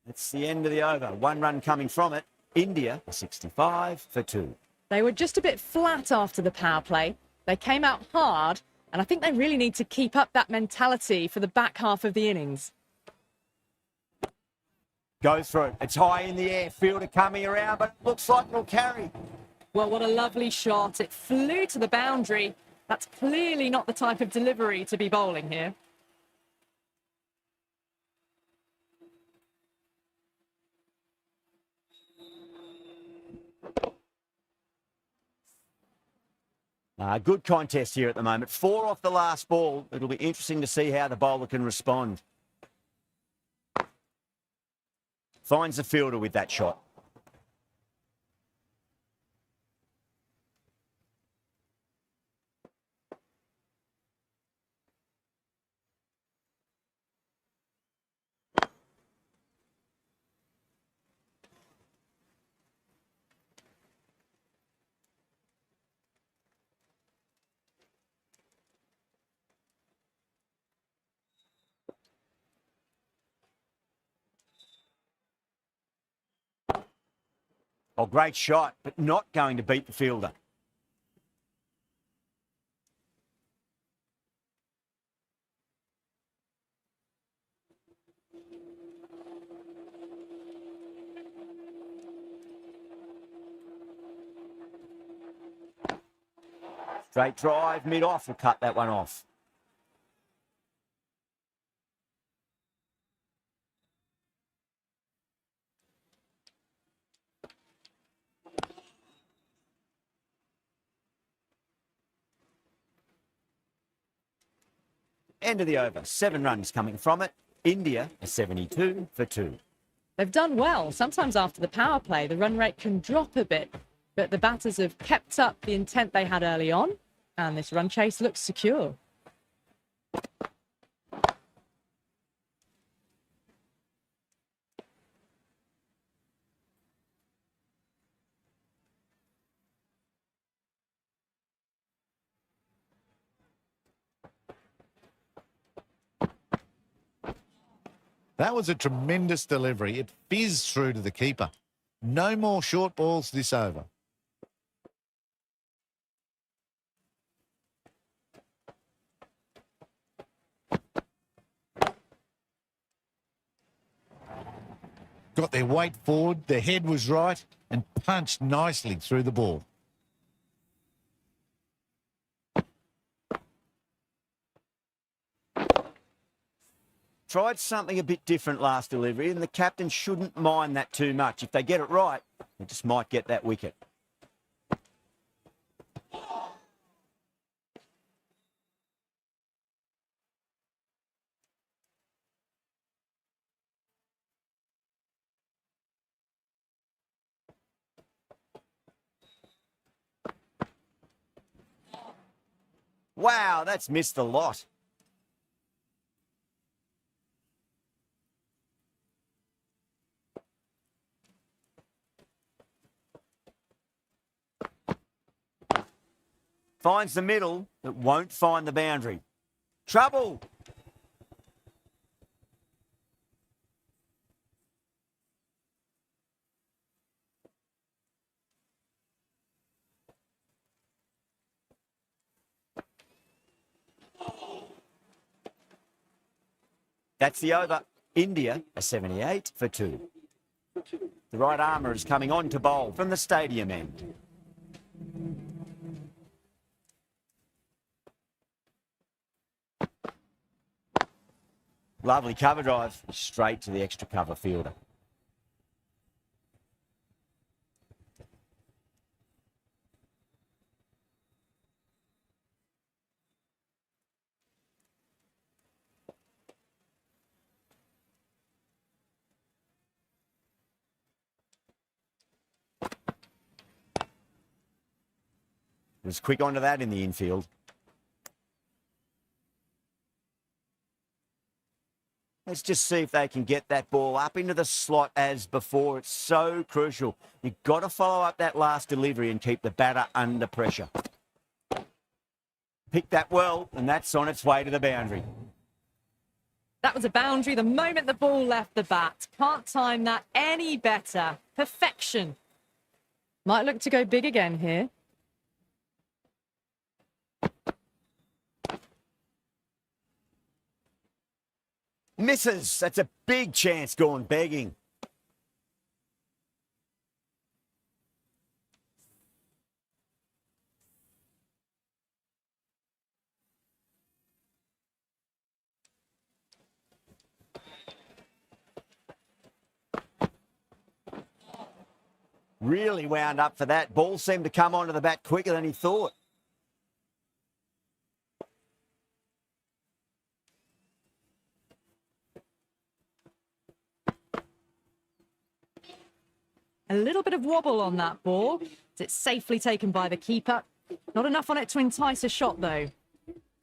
That's the end of the over. 1 run coming from it. India, 65 for 2. They were just a bit flat after the power play. They came out hard, and I think they really need to keep up that mentality for the back half of the innings. Goes for it. It's high in the air. Fielder coming around, but it looks like it'll carry. Well, what a lovely shot. It flew to the boundary. That's clearly not the type of delivery to be bowling here. Good contest here at the moment. 4 off the last ball. It'll be interesting to see how the bowler can respond. Finds the fielder with that shot. Oh, great shot, but not going to beat the fielder. Straight drive, mid-off will cut that one off. End of the over. 7 runs coming from it. India, a 72 for 2. They've done well. Sometimes after the power play, the run rate can drop a bit, but the batters have kept up the intent they had early on, and this run chase looks secure. That was a tremendous delivery. It fizzed through to the keeper. No more short balls this over. Got their weight forward, their head was right, and punched nicely through the ball. Tried something a bit different last delivery, and the captain shouldn't mind that too much. If they get it right, they just might get that wicket. Wow, that's missed a lot. Finds the middle, but won't find the boundary. Trouble! That's the over. India are 78 for 2. The right armour is coming on to bowl from the stadium end. Lovely cover drive, straight to the extra cover fielder. Was quick onto that in the infield. Let's just see if they can get that ball up into the slot as before. It's so crucial. You've got to follow up that last delivery and keep the batter under pressure. Pick that well, and that's on its way to the boundary. That was a boundary the moment the ball left the bat. Can't time that any better. Perfection. Might look to go big again here. Misses. That's a big chance gone begging. Really wound up for that. Ball seemed to come onto the bat quicker than he thought. A little bit of wobble on that ball. It's safely taken by the keeper. Not enough on it to entice a shot, though.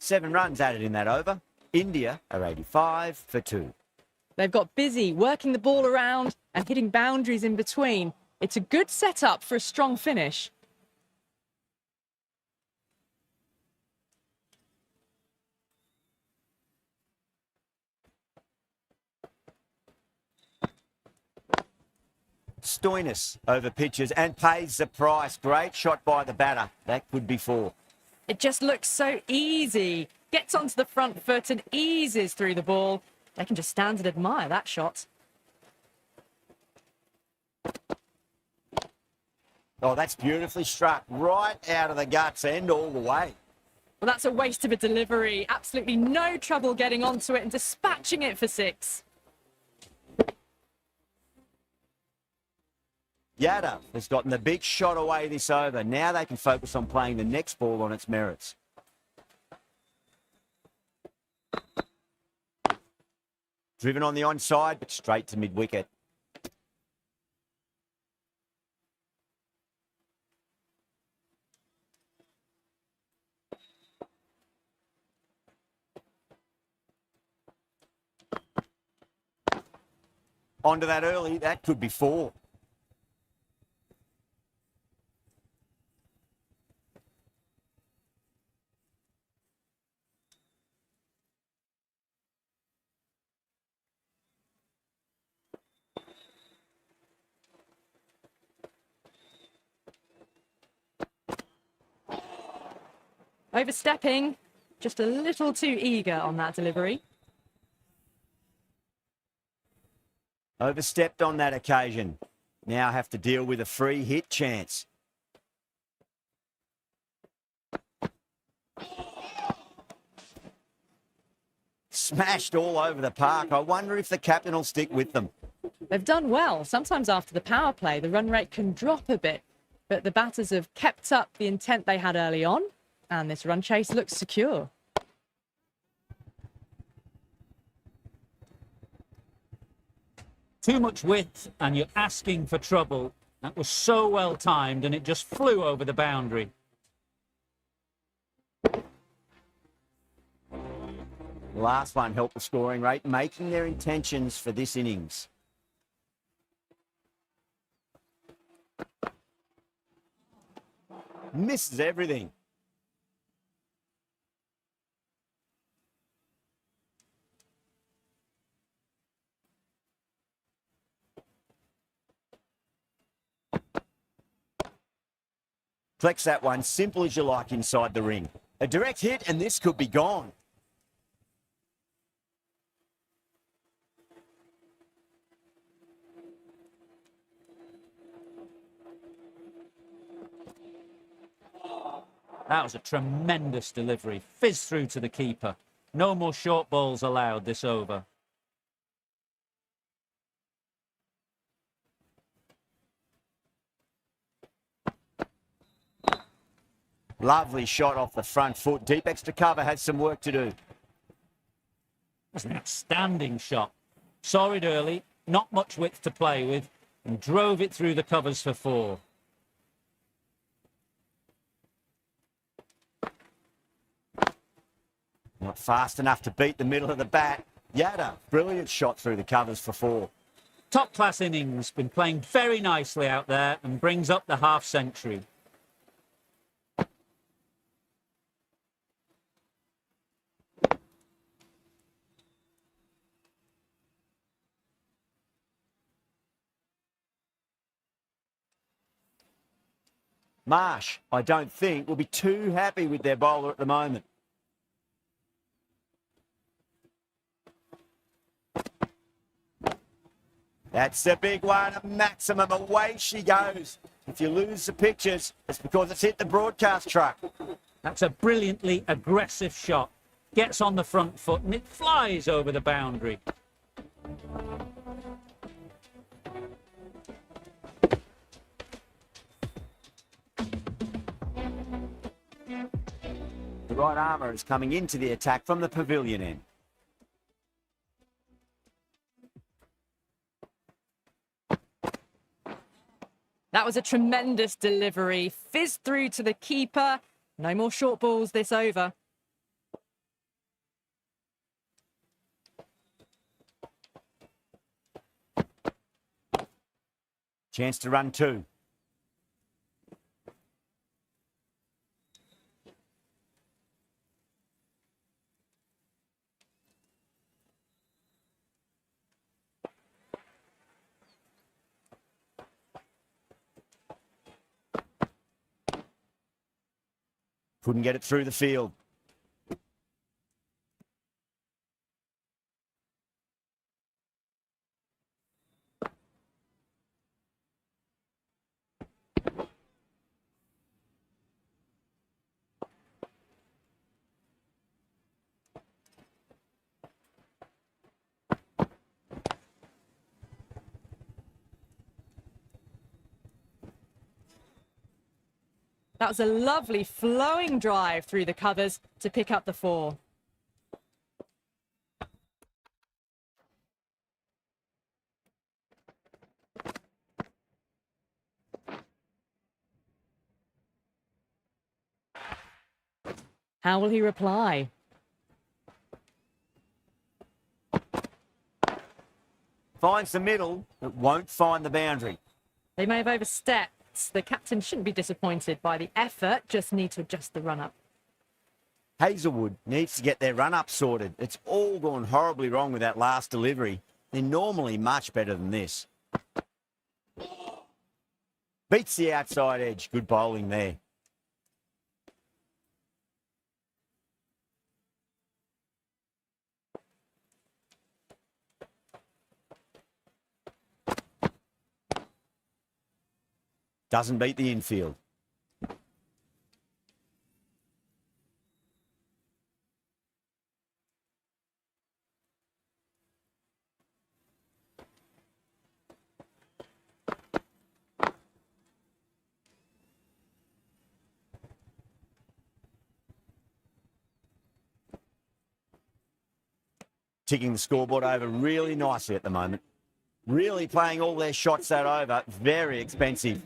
7 runs added in that over. India are 85 for 2. They've got busy working the ball around and hitting boundaries in between. It's a good setup for a strong finish. Stoinis over pitches and pays the price. Great shot by the batter. That could be 4. It just looks so easy. Gets onto the front foot and eases through the ball. They can just stand and admire that shot. Oh, that's beautifully struck. Right out of the guts end all the way. Well, that's a waste of a delivery. Absolutely no trouble getting onto it and dispatching it for 6. Yadav has gotten the big shot away this over. Now they can focus on playing the next ball on its merits. Driven on the onside, but straight to mid-wicket. Onto that early, that could be 4. Overstepping, just a little too eager on that delivery. Overstepped on that occasion. Now have to deal with a free hit chance. Smashed all over the park. I wonder if the captain will stick with them. They've done well. Sometimes after the power play, the run rate can drop a bit, but the batters have kept up the intent they had early on, and this run chase looks secure. Too much width and you're asking for trouble. That was so well timed and it just flew over the boundary. The last one helped the scoring rate, making their intentions for this innings. Misses everything. Flex that one, simple as you like inside the ring. A direct hit and this could be gone. That was a tremendous delivery. Fizz through to the keeper. No more short balls allowed this over. Lovely shot off the front foot. Deep extra cover has some work to do. That's an outstanding shot. Saw it early, not much width to play with, and drove it through the covers for 4. Not fast enough to beat the middle of the bat. Yada, brilliant shot through the covers for 4. Top class innings, been playing very nicely out there and brings up the half century. Marsh, I don't think, will be too happy with their bowler at the moment. That's the big one, a maximum. Away she goes. If you lose the pictures, it's because it's hit the broadcast truck. That's a brilliantly aggressive shot. Gets on the front foot and it flies over the boundary. The right armour is coming into the attack from the pavilion end. That was a tremendous delivery. Fizzed through to the keeper. No more short balls this over. Chance to run 2. Couldn't get it through the field. That was a lovely flowing drive through the covers to pick up the 4. How will he reply? Finds the middle, but won't find the boundary. They may have overstepped. The captain shouldn't be disappointed by the effort, just need to adjust the run-up. Hazelwood needs to get their run-up sorted. It's all gone horribly wrong with that last delivery. They're normally much better than this. Beats the outside edge. Good bowling there. Doesn't beat the infield. Ticking the scoreboard over really nicely at the moment. Really playing all their shots that over. Very expensive.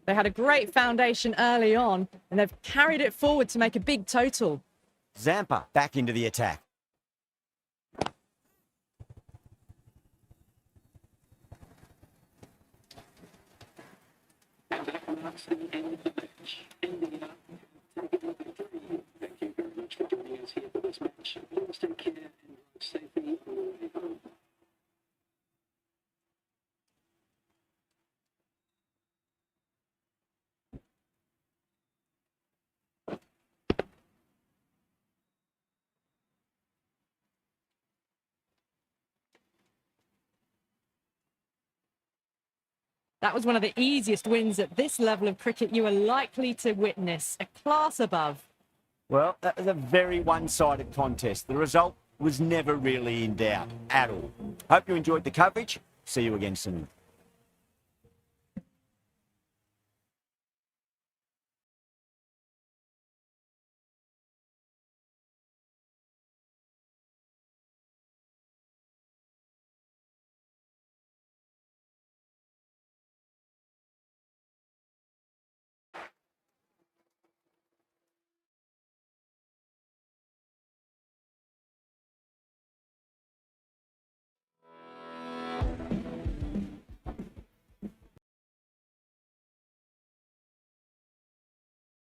They had a great foundation early on, and they've carried it forward to make a big total. Zampa back into the attack. And that marks the end of the match. India have taken the victory. Thank you very much for joining us here for this match. Please take care and drive safely on the way home. That was one of the easiest wins at this level of cricket you are likely to witness. A class above. Well, that was a very one-sided contest. The result was never really in doubt at all. Hope you enjoyed the coverage. See you again soon.